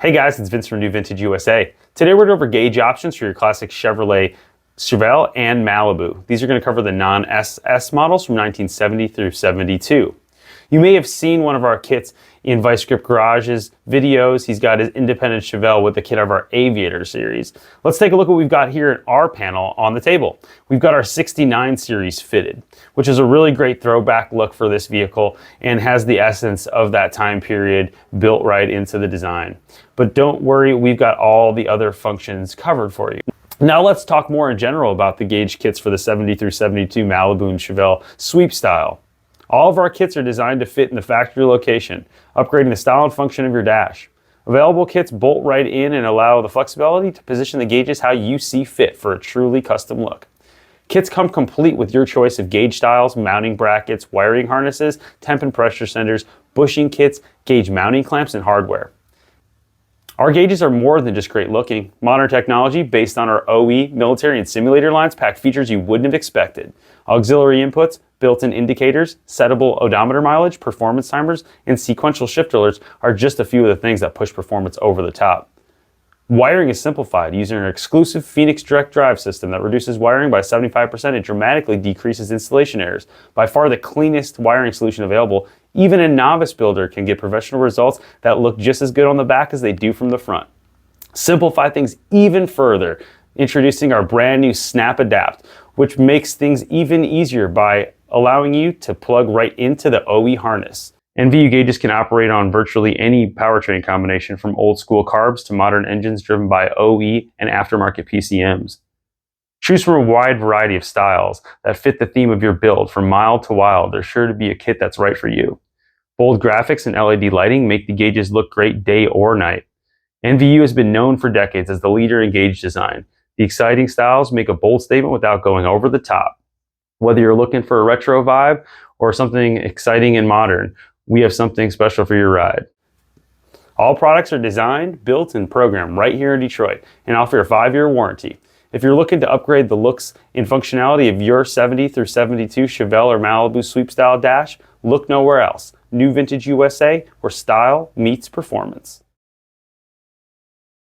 Hey guys, it's Vince from New Vintage USA. Today we're going over gauge options for your classic Chevrolet Chevelle and Malibu. These are going to cover the non-SS models from 1970 through 72. You may have seen one of our kits in Vice Grip Garage's videos. He's got his independent Chevelle with the kit of our Aviator series. Let's take a look at what we've got here in our panel on the table. We've got our 69 series fitted, which is a really great throwback look for this vehicle and has the essence of that time period built right into the design. But don't worry, we've got all the other functions covered for you. Now let's talk more in general about the gauge kits for the 70 through 72 Malibu and Chevelle sweep style. All of our kits are designed to fit in the factory location, upgrading the style and function of your dash. Available kits bolt right in and allow the flexibility to position the gauges how you see fit for a truly custom look. Kits come complete with your choice of gauge styles, mounting brackets, wiring harnesses, temp and pressure senders, bushing kits, gauge mounting clamps, and hardware. Our gauges are more than just great looking. Modern technology based on our OE, military, and simulator lines pack features you wouldn't have expected. Auxiliary inputs, built-in indicators, settable odometer mileage, performance timers, and sequential shift alerts are just a few of the things that push performance over the top. Wiring is simplified using our exclusive Phoenix Direct Drive system that reduces wiring by 75% and dramatically decreases installation errors. By far the cleanest wiring solution available. Even a novice builder can get professional results that look just as good on the back as they do from the front. Simplify things even further, introducing our brand new Snap Adapt, which makes things even easier by allowing you to plug right into the OE harness. NVU gauges can operate on virtually any powertrain combination from old school carbs to modern engines driven by OE and aftermarket PCMs. Choose from a wide variety of styles that fit the theme of your build. From mild to wild, there's sure to be a kit that's right for you. Bold graphics and LED lighting make the gauges look great day or night. NVU has been known for decades as the leader in gauge design. The exciting styles make a bold statement without going over the top. Whether you're looking for a retro vibe or something exciting and modern, we have something special for your ride. All products are designed, built, and programmed right here in Detroit and offer a 5-year warranty. If you're looking to upgrade the looks and functionality of your 70 through 72 Chevelle or Malibu sweep style dash, look nowhere else. New Vintage USA, where style meets performance.